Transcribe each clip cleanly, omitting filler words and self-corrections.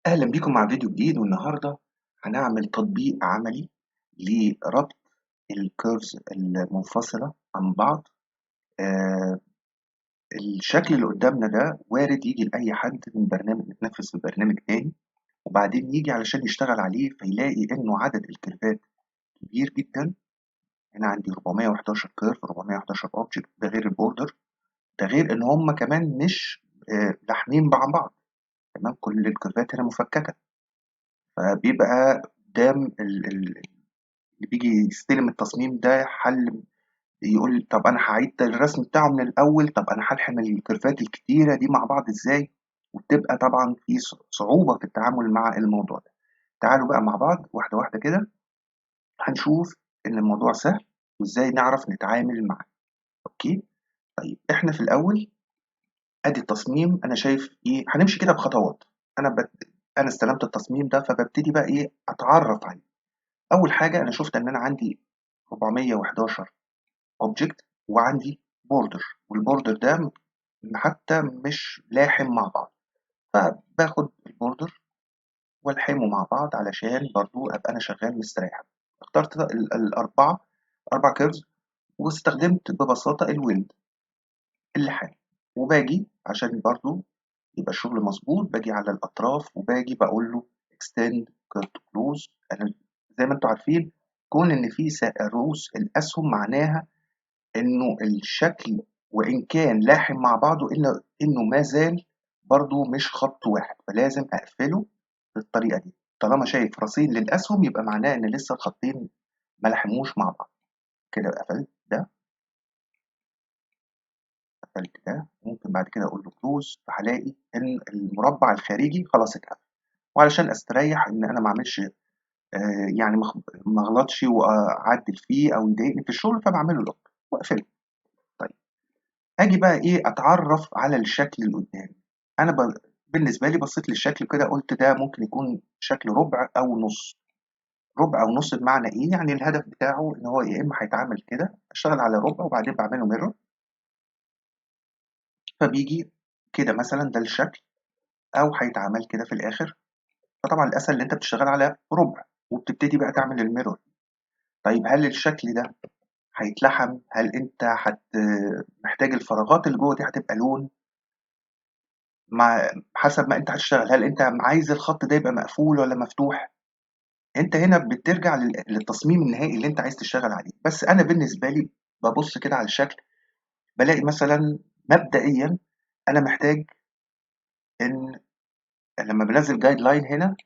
أهلا بيكم مع فيديو جديد، والنهاردة هنعمل تطبيق عملي لربط الكيرفز المنفصلة عن بعض. آه الشكل اللي قدامنا ده وارد يجي لأي حد من برنامج متنفذ في برنامج تاني، وبعدين يجي علشان يشتغل عليه فيلاقي إنه عدد الكيرفات كبير جدا. هنا عندي 411 كيرف، 411 اوبجكت، ده غير البوردر، ده غير إن هم كمان مش لاحمين مع بعض. تمام، كل الكيرفات هنا مفككة، فبيبقى قدام اللي بيجي يستلم التصميم ده حل، يقول طب انا هعيد الرسم بتاعه من الاول، طب انا هلحم الكيرفات الكتيره دي مع بعض ازاي؟ وبتبقى طبعا في صعوبه في التعامل مع الموضوع ده. تعالوا بقى مع بعض واحده واحده كده، هنشوف ان الموضوع سهل وازاي نعرف نتعامل معاه. اوكي، طيب احنا في الاول ادي التصميم. انا شايف ايه، هنمشي كده بخطوات. انا انا استلمت التصميم ده، فببتدي بقى ايه، اتعرف عليه. اول حاجه انا شفت ان انا عندي 411 اوبجكت وعندي بوردر، والبوردر ده حتى مش لاحم مع بعض، فباخد البوردر والحمه مع بعض علشان برضو ابقى انا شغال مستريح. اخترت اربع كيرفز، واستخدمت ببساطه الويلد اللحام. وباجي عشان برضو يبقى الشغل مظبوط، باجي على الاطراف وباجي بقول له extend curve to close. انا زي ما انتم عارفين، كون ان في رؤوس الاسهم معناها إنه الشكل وإن كان لاحم مع بعضه إلا إنه ما زال برضه مش خط واحد، فلازم أقفله بالطريقة دي. طالما شايف رصين للأسهم يبقى معناه إن لسه الخطين ما لحموش مع بعض. كده قفلت ده، قفلت ده، ممكن بعد كده أقول له كلوز، فهلاقي إن المربع الخارجي خلاص اتقفل. وعلشان أستريح إن أنا ما أعملش يعني ما أغلطش وأعدل فيه أو يضايقني في الشغل، فبعمله لوك وأقفله. طيب، آجي بقى إيه، أتعرّف على الشكل اللي قدّامي. أنا بالنسبة لي بصّيت للشكل كده، قُلت ده ممكن يكون شكل رُبع أو نُص. رُبع أو نُص بمعنى إيه؟ يعني الهدف بتاعه إن هو يا إمّا هيتعمل كده، أشتغل على رُبع وبعدين باعمل له mirror، فبييجي كده مثلًا ده الشكل، أو هيتعمل كده في الآخر. فطبعًا الأسهل إن أنت بتشتغل على رُبع وبتبتدي بقى تعمل الmirror. طيب هل الشكل ده هيتلحم؟ هل أنت محتاج الفراغات اللي جوّه دي هتبقى لون؟ مع حسب ما أنت هتشتغل، هل أنت عايز الخط ده يبقى مقفول والّا مفتوح؟ أنت هنا بترجع للتصميم النهائي اللي أنت عايز تشتغل عليه. بس أنا بالنسبة لي بابُص كده على الشكل، بالاقي مثلًا مبدئيًا أنا محتاج إن لمّا بانزّل guideline هنا،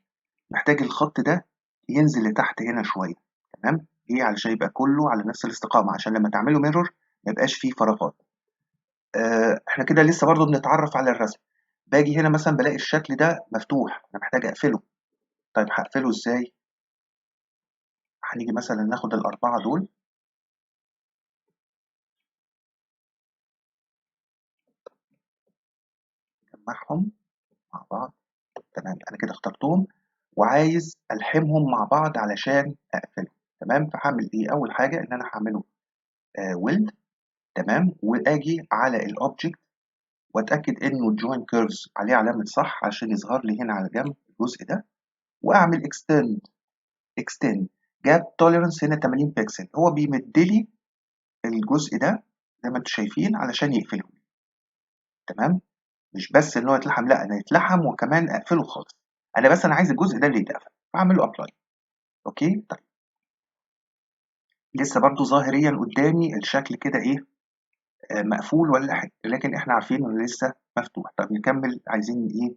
محتاج الخط ده ينزل لتحت هنا شوية. تمام؟ ليه؟ علشان يبقى كلّه على نفس الاستقامة، عشان لمّا تعمل له mirror ما يبقاش فيه فراغات. إحنا كده لسه برضه بنتعرّف على الرسم. باجي هنا مثلًا بالاقي الشكل ده مفتوح، أنا محتاج أقفله. طيب هاقفله إزاي؟ هنيجي مثلًا ناخد ال4 دول، نجمّعهم مع بعض. تمام، أنا كده اخترتهم وعايز ألحمهم مع بعض علشان أقفلهم. تمام، فهاعمل إيه، أول حاجة إن أنا هاعمله weld. تمام، وآجي على الobject وأتأكد إنه الjoin curves عليه علامة صح عشان يظهر لي هنا على جنب الجزء ده، وأعمل extend gap tolerance هنا 80 بكسل. هو بيمد لي الجزء ده زي ما أنتم شايفين علشان يقفله لي. تمام، مش بس إن هو يتلحم، لأ، أنا يتلحم وكمان أقفله خالص. أنا عايز الجزء ده اللي يتقفل، فاعمل له apply. أوكي، طيب لسه برضه ظاهريًا قدامي الشكل كده إيه، مقفول والّا حاجة، لكن إحنا عارفين إنه لسه مفتوح. طب نكمل، عايزين إيه،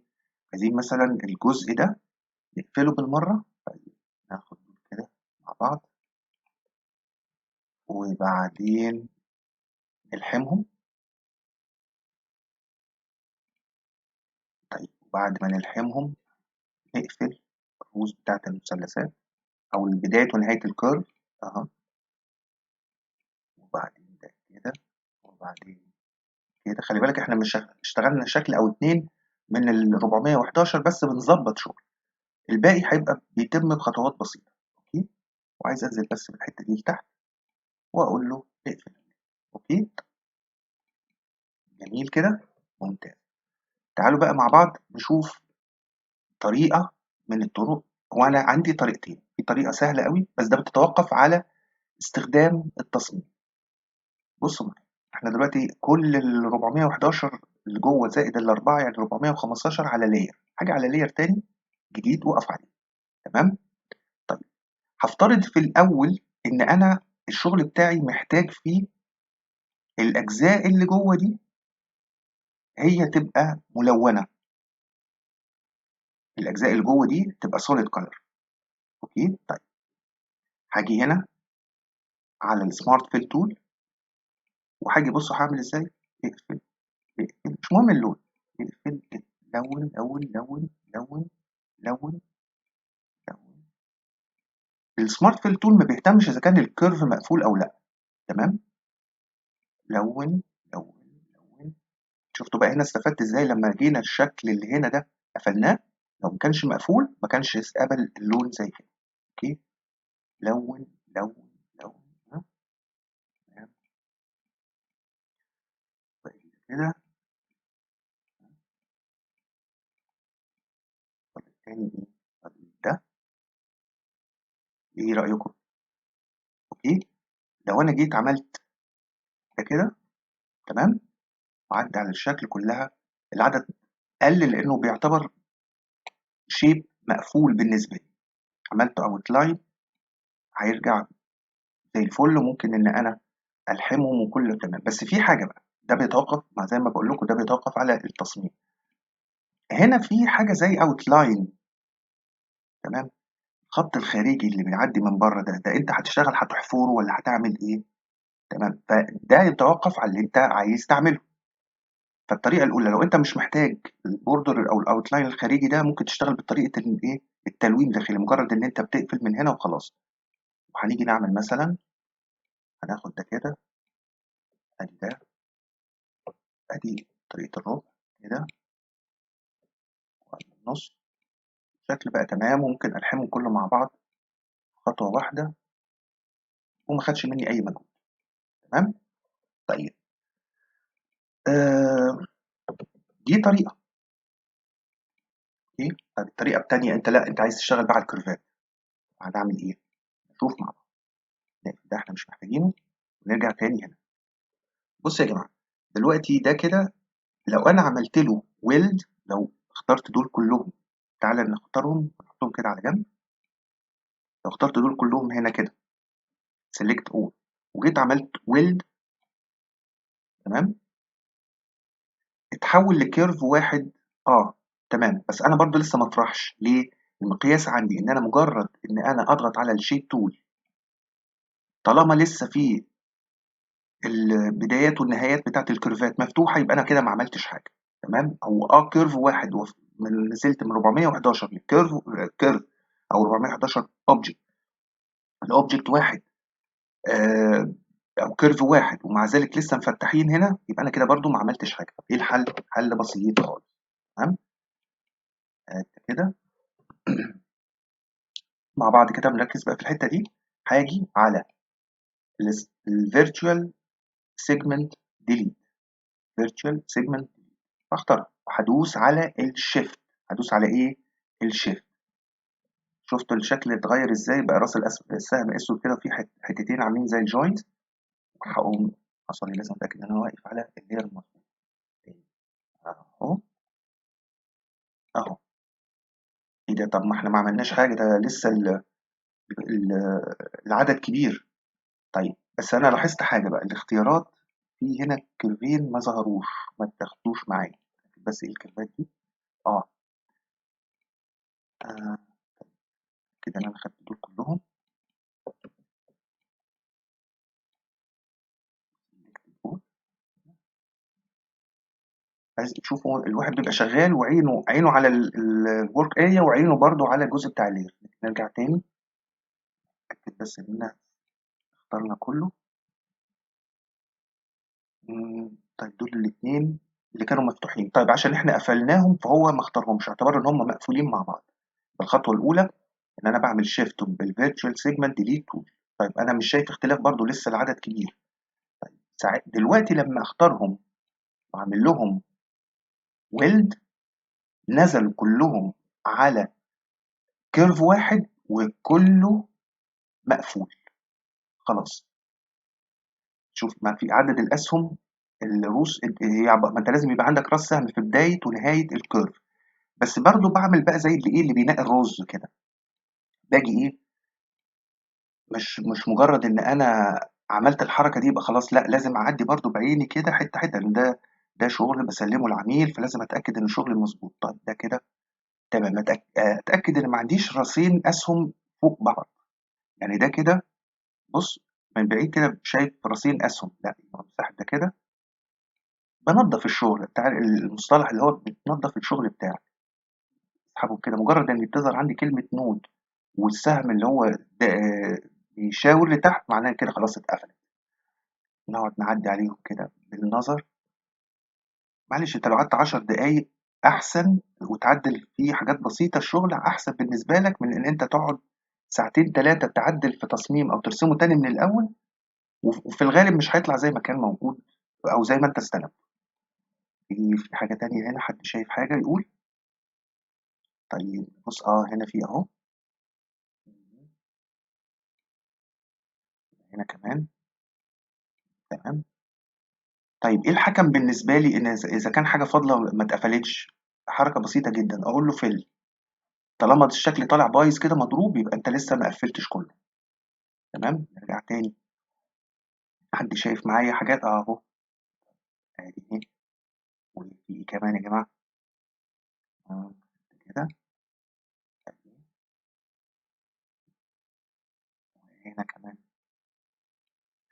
عايزين مثلًا الجزء ده نقفله بالمرّة. طيب ناخد دول كده مع بعض وبعدين نلحمهم. طيب وبعد ما نلحمهم نقفل الرؤوس بتاعة المثلثات أو بداية ونهاية الcurve. أها، وبعدين ده كده، وبعدين كده. خلي بالك إحنا مش اشتغلنا شكل أو 2 من ال411 بس بنضبّط شغل، الباقي هيبقى بيتم بخطوات بسيطة. أوكي، وعايز أنزل بس في الحتة دي لتحت وأقول له اقفل. أوكي، جميل كده، ممتاز. تعالوا بقى مع بعض نشوف طريقة من الطرق. هو أنا عندي طريقتين، في طريقة سهلة أوي بس ده بتتوقف على استخدام التصميم. بصوا معايا، احنا دلوقتي كل ال 411 اللي جوه زائد الأربعة يعني 415 على لاير، حاجة على لاير تاني جديد وقف عليه. تمام؟ طيب هفترض في الأول إن أنا الشغل بتاعي محتاج فيه الأجزاء اللي جوه دي هي تبقى ملونة، الأجزاء اللي جوه دي تبقى solid color. أوكي؟ طيب هاجي هنا على السمارت فيل تول وهاجي بصوا هعمل إزاي؟ اقفل اقفل مش مهم اللون، اقفل لون لون لون لون لون لون. السمارت فيل تول ما بيهتمش إذا كان الكيرف مقفول أو لأ. تمام؟ لون لون لون. شفتوا بقى هنا استفدت إزاي لما جينا الشكل اللي هنا ده قفلناه؟ لو ما كانش مقفول ما كانش قبل اللون زي كده. أوكي؟ لون لون لون. ها؟ تمام. طيب كده. طب التاني إيه؟ طب ده إيه رأيكم؟ أوكي؟ لو أنا جيت عملت ده كده، تمام؟ وعدى على الشكل كلها، العدد قل لأنه بيعتبر شيب مقفول بالنسبة لي. عملت اوتلاين هيرجع زي الفل، ممكن إن أنا ألحمهم وكله تمام. بس في حاجة بقى، ده بيتوقف مع زي ما بقول لكم ده بيتوقف على التصميم. هنا في حاجة زي اوتلاين، تمام؟ الخط الخارجي اللي بيعدي من بره ده انت هتشتغل هتحفره ولا هتعمل ايه؟ تمام؟ فده يتوقف على اللي انت عايز تعمله. فالطريقه الاولى لو انت مش محتاج البوردر او الاوتلاين الخارجي ده، ممكن تشتغل بطريقه الايه، التلوين داخلي، مجرد ان انت بتقفل من هنا وخلاص. وهنيجي نعمل مثلا، هناخد ده كده، ادي ده، ادي طريقه الربع كده النص، الشكل بقى تمام وممكن الحمهم كله مع بعض خطوه واحده وما خدش مني اي مجهود. تمام؟ طيب آه، دي طريقه. اوكي؟ طيب الطريقه الثانيه انت لا انت عايز تشتغل بقى على الكيرفات، هنعمل ايه؟ نشوف مع بعض. نقفل ده احنا مش محتاجينه ونرجع تاني هنا. بصوا يا جماعه، دلوقتي ده كده لو انا عملت له ويلد، لو اخترت دول كلهم، تعالى نختارهم نحطهم كده على جنب. لو اخترت دول كلهم هنا كده سيلكت اول وجيت عملت ويلد، تمام؟ اتحول لكيرف واحد. اه تمام، بس انا برضو لسه ما افرحش ليه؟ المقياس عندي ان انا مجرد ان انا اضغط على الشيب تول، طالما لسه في البدايات والنهايات بتاعت الكيرفات مفتوحه، يبقى انا كده ما عملتش حاجه. تمام؟ او كيرف واحد من نزلت من 411 لكيرف كيرف او 411 اوبجكت لاوبجكت واحد، آه، او كيرف واحد، ومع ذلك لسه مفتحين هنا، يبقى انا كده برضو ما عملتش حاجه. طب ايه الحل؟ حل بسيط خالص. تمام؟ كده مع بعض كده بنركز بقى في الحته دي. هاجي على الفيرتشوال سيجمنت ديليت، فيرتشوال سيجمنت اختار، هدوس على الشيفت. هدوس على ايه؟ الشيفت. شفتوا الشكل اتغير ازاي؟ بقى راس السهم اسود كده وفي حتتين عاملين زي الجوينت. هقوم حصل لي لازم اتاكد ان انا واقف على اللير المظبوط. اهو اهو. ايه ده؟ طب ما احنا ما عملناش حاجه، ده لسه ال العدد كبير. طيب بس انا لاحظت حاجه بقى، الاختيارات في هنا كيرفين ما ظهروش، ما تاخدوش معايا. بس ايه الكيرفات دي؟ اه, آه. كده انا خدت دول كلهم. عايز تشوفوا الواحد بيبقى شغال وعينه على الورك اريا وعينه برضو على الجزء بتاع اللير. نرجع تاني اتاكد بس اننا اخترنا كله. طيب دول الاثنين اللي كانوا مفتوحين، طيب عشان احنا قفلناهم فهو ما اختارهمش، اعتبر ان هم مقفولين مع بعض. الخطوه الاولى ان انا بعمل شيفت بالفيرتشوال سيجمنت ديليت تول. طيب انا مش شايف اختلاف برضو، لسه العدد كبير. طيب دلوقتي لما اختارهم واعمل لهم ويلد، نزلوا كلهم على كيرف واحد وكله مقفول خلاص. شوف ما في عدد الاسهم الروس ما انت لازم يبقى عندك راس سهم في بدايه ونهايه الكيرف. بس برضو بعمل بقى زي اللي بينقي الرز كده. باجي ايه، مش مجرد ان انا عملت الحركه دي يبقى خلاص، لا لازم اعدي برضو بعيني كده حته حته، لان ده شغل بسلمه العميل، فلازم اتاكد ان شغلي مظبوط. طيب ده كده تمام. اتاكد ان ما عنديش راسين اسهم فوق بعض. يعني ده كده بص، من بعيد كده شايف راسين اسهم، لا يبقى مساحه ده كده. بنظف الشغل بتاع المصطلح اللي هو بتنظف الشغل بتاعك. اسحبه كده، مجرد ان بتظهر عندي كلمه نود والسهم اللي هو ده بيشاور لتحت، معناه كده خلاص اتقفلت. نقعد نعدي عليهم كده بالنظر. معلش انت لو قعدت 10 دقايق احسن وتعدل فيه حاجات بسيطه، الشغل احسن بالنسبه لك من ان انت تقعد ساعتين ثلاثه تعدل في تصميم او ترسمه تاني من الاول، وفي الغالب مش هيطلع زي ما كان موجود او زي ما انت استلمت. في حاجه تانية هنا، حد شايف حاجه يقول؟ طيب بص هنا في اهو، هنا كمان تمام. طيب ايه الحكم بالنسبه لي ان اذا كان حاجه فاضله ما اتقفلتش؟ حركه بسيطه جدا، اقول له فل. طالما الشكل طالع بايظ كده مضروب، يبقى انت لسه ما قفلتش كله. تمام، نرجع تاني. حد شايف معايا حاجات اهو؟ ادي اهي. وفي ايه كمان يا جماعه؟ آه، كده هنا كمان.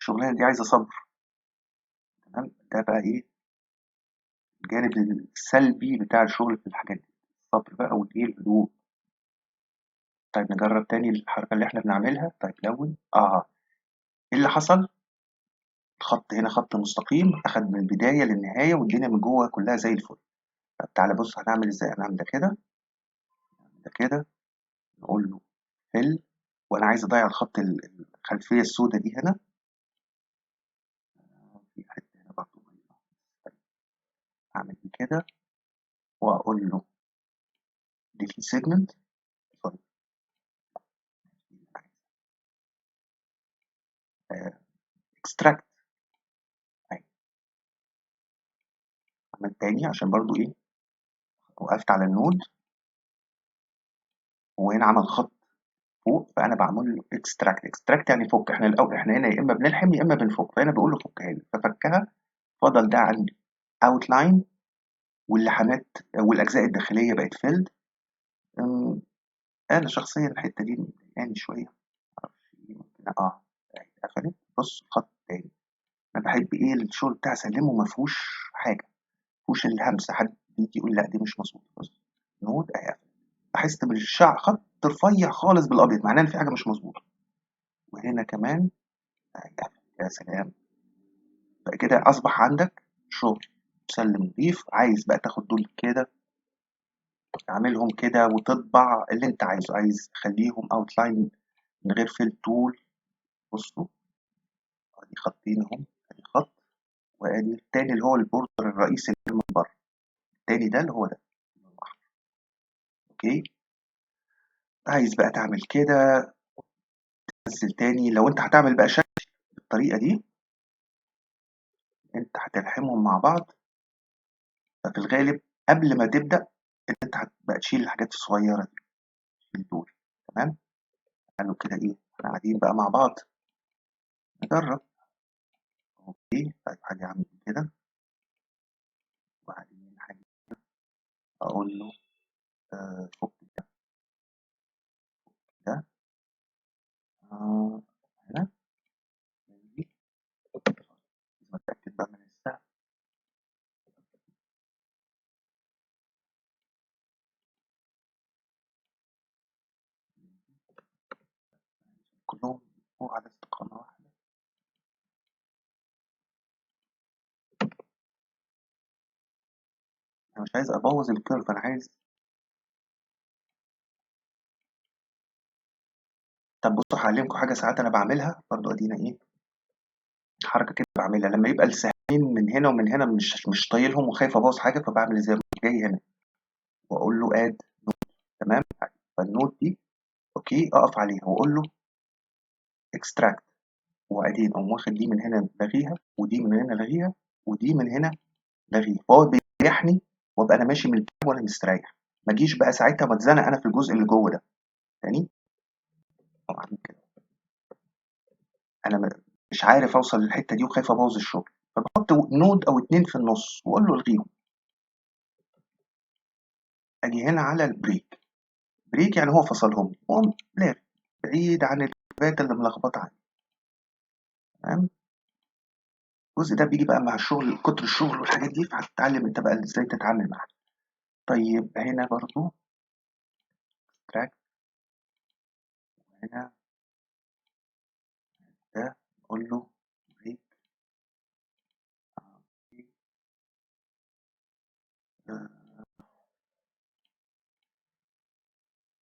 الشغلانه دي عايزه صبر. تمام، ده بقى ايه الجانب السلبي بتاع الشغل في الحاجات دي، الصبر بقى والايه الهدوء. طيب نجرب تاني الحركه اللي احنا بنعملها. طيب لون ايه اللي حصل؟ الخط هنا خط مستقيم اخد من البدايه للنهايه، والدنيا من جوه كلها زي الفل. طب تعالى بص هنعمل ازاي. هنعمل ده كده، ده كده، نقول له فل. وانا عايز اضيع الخط الخلفيه السوداء دي هنا. في حته هنا برضه. اعمل دي كده واقول له delete segment. سوري، extract. أهي. اعمل تاني عشان برضو ايه، وقفت على النود وهنا عمل خط فوق، فانا بعمل له extract. extract يعني فك. احنا الاول احنا هنا يا اما بنلحم يا اما بنفك، فانا بقول له فكها لي، ففكها. فضل ده عندي outline، واللحامات والاجزاء الداخليه بقت فيلد. انا شخصيا الحته دي مضايقاني شويه، معرفش ايه ممكن أهي اتقفلت. بص خط تاني. انا بحب ايه الشغل بتاعي اسلمه ما فيهوش حاجه، ما فيهوش الهمسه. حد يجي يقول لا دي مش مظبوطه. بص نود اهي قفلت. لاحظت بالشعر خط رفيع خالص بالابيض، معناه ان في حاجه مش مظبوطه. وهنا كمان اهي قفلت. يا سلام، بقى كده اصبح عندك شغل مسلم نضيف. عايز بقى تاخد دول كده تعملهم كده وتطبع اللي انت عايزه. عايز تخليهم اوتلاين من غير فيل تول. بصوا ادي خطين اهم، ادي خط وادي التاني اللي هو البوردر الرئيسي اللي من بره. التاني ده اللي هو ده الأحمر. اوكي، عايز بقى تعمل كده تنزل تاني. لو انت هتعمل بقى شكل بالطريقه دي، انت هتلحمهم مع بعض. ففي الغالب قبل ما تبدا انت هتبقى تشيل الحاجات الصغيره دي، تشيل دول. تمام، قالوا كده ايه، احنا قاعدين بقى مع بعض نجرب. اوكي طيب هاجي اعمل كده، وبعدين هاجي اقول له فك ده هنا. ماشي. لازم اتاكد بقى من السهم. كلهم فوق على استقامه واحده. انا مش عايز ابوظ الكيرف، انا عايز. طب بصوا هعلمكم حاجه ساعات انا بعملها برضو. ادينا ايه حركه كده بعملها لما يبقى السهمين من هنا ومن هنا مش طايلهم وخايف ابوظ حاجه، فبعمل ازاي؟ جاي هنا واقول له اد. تمام. فالنود دي اوكي اقف عليها واقول له اكستراكت، وبعدين اقوم واخد دي من هنا لغيها، ودي من هنا لغيها، ودي من هنا لغيها، فهو بيريحني وابقى انا ماشي من الكتاب وانا مستريح، ما اجيش بقى ساعتها واتزنق انا في الجزء اللي جوه ده تاني. طبعا كده انا مش عارف اوصل للحته دي وخايف ابوظ الشغل، فبحط نود او اتنين في النص واقول له الغيهم. اجي هنا على البريك، بريك يعني هو فصلهم لي، واقوم لاغي بعيد عن البات اللي ملخبطه عندي. تمام. الجزء ده بيجي بقى مع الشغل، كتر الشغل والحاجات دي، فهتتعلم انت بقى ازاي تتعامل معاه. طيب هنا برضو تراك، هنا ده نقول له بريك.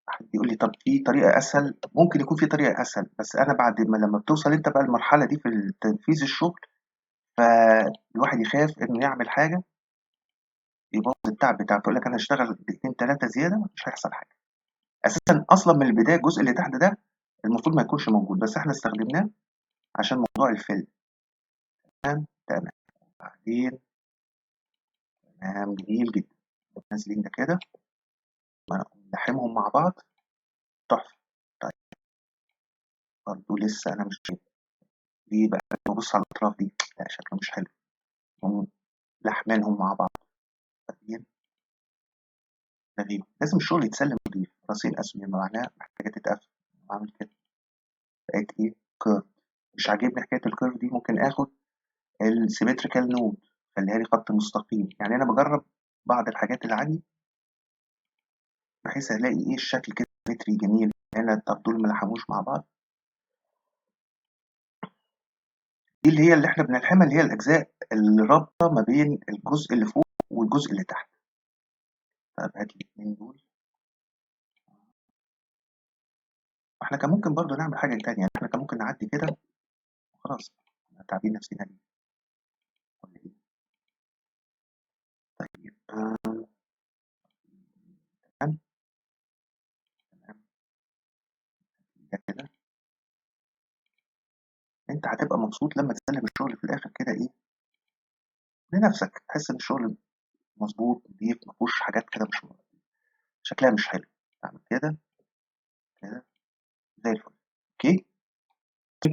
حد يقول لي طب في طريقة أسهل؟ ممكن يكون في طريقة أسهل، بس أنا بعد ما لما بتوصل أنت بقى المرحلة دي في تنفيذ الشغل، فالواحد يخاف إنه يعمل حاجة يبوظ التعب بتاعه، يقول لك أنا هاشتغل دقيقتين 3 زيادة مش هيحصل حاجة. أساسًا أصلًا من البداية الجزء اللي تحت ده المفروض ما يكونش موجود، بس إحنا استخدمناه عشان موضوع الفيلم. تمام، تمام. وبعدين تمام، جميل جدًا. نازلين ده كده ونلحمهم مع بعض، تحفة. طيب برضه لسه أنا مش ليه بقى بابُص على الأطراف دي، لأ شكله مش حلو، نقوم لاحمينهم مع بعض، فاهمين؟ تمام. لازم الشغل يتسلم نضيف، راسين أسودين معناه محتاجة تتقفل، أعمل كده بقت إيه curve. مش عاجبني حكاية الcurve دي، ممكن آخد الsymmetrical node خليها لي خط مستقيم. يعني أنا باجرب بعض الحاجات اللي عندي بحيث ألاقي إيه الشكل كده سيمتري جميل. هنا طب دول ما لحموش مع بعض، دي اللي هي اللي إحنا بنلحمها، اللي هي الأجزاء اللي رابطة ما بين الجزء اللي فوق والجزء اللي تحت. طب هات لي الاتنين دول. إحنا كان ممكن برضه نعمل حاجة تانية، يعني إحنا كان ممكن نعدي كده وخلاص، إحنا تعبين نفسنا ليه؟ والّا إيه؟ طيب تمام، تمام. ده كده أنت هتبقى مبسوط لمّا تسلِّم الشغل في الآخر كده إيه، لنفسك، تحس إن الشغل مضبوط، نضيف، ما فيهوش حاجات كده مش شكلها مش حلو. أعمل كده، كده، زي الفل. أوكي.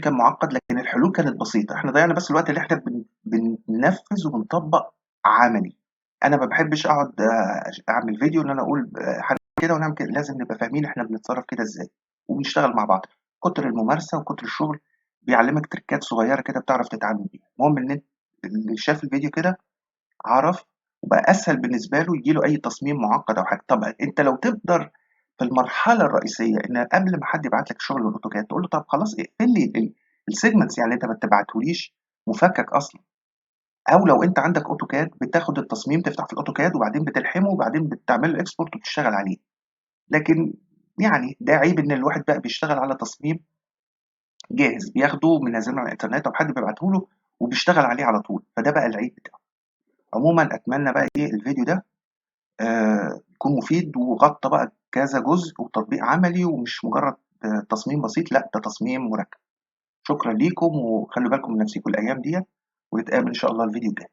كان معقّد لكن الحلول كانت بسيطة، إحنا ضيّعنا بس الوقت اللي إحنا بننفّذ وبنطبّق عملي. أنا ما باحبش أقعد أعمل فيديو إن أنا أقول حاجة كده ونعمل كده، لازم نبقى فاهمين إحنا بنتصرّف كده إزاي، وبنشتغل مع بعض. كتر الممارسة وكتر الشغل بيعلّمك تريكات صغيّرة كده بتعرف تتعامل بيها. المهم إن اللي شاف الفيديو كده عرف، وبقى أسهل بالنسبة له ييجي له أي تصميم معقّد أو حاجة. طب أنت لو تقدر في المرحلة الرئيسية إن قبل ما حد يبعت لك الشغل بالأوتوكاد تقول له طب خلاص اقفل لي الsegments، يعني أنت ما تبعتهوليش مفكك أصلًا. أو لو أنت عندك أوتوكاد بتاخد التصميم تفتح في الأوتوكاد وبعدين بتلحمه وبعدين بتعمل له export وتشتغل عليه. لكن يعني ده عيب إن الواحد بقى بيشتغل على تصميم جاهز بياخده منزّله على الإنترنت أو حد بيبعته له وبيشتغل عليه على طول، فده بقى العيب بتاعه. عمومًا أتمنى بقى إيه الفيديو ده يكون مفيد وغطّى بقى كذا جزء وتطبيق عملي ومش مجرد تصميم بسيط، لأ ده تصميم مركب. شكرًا ليكم وخلّوا بالكم من نفسيكم الأيام ديّة، ونتقابل إن شاء الله الفيديو الجاي.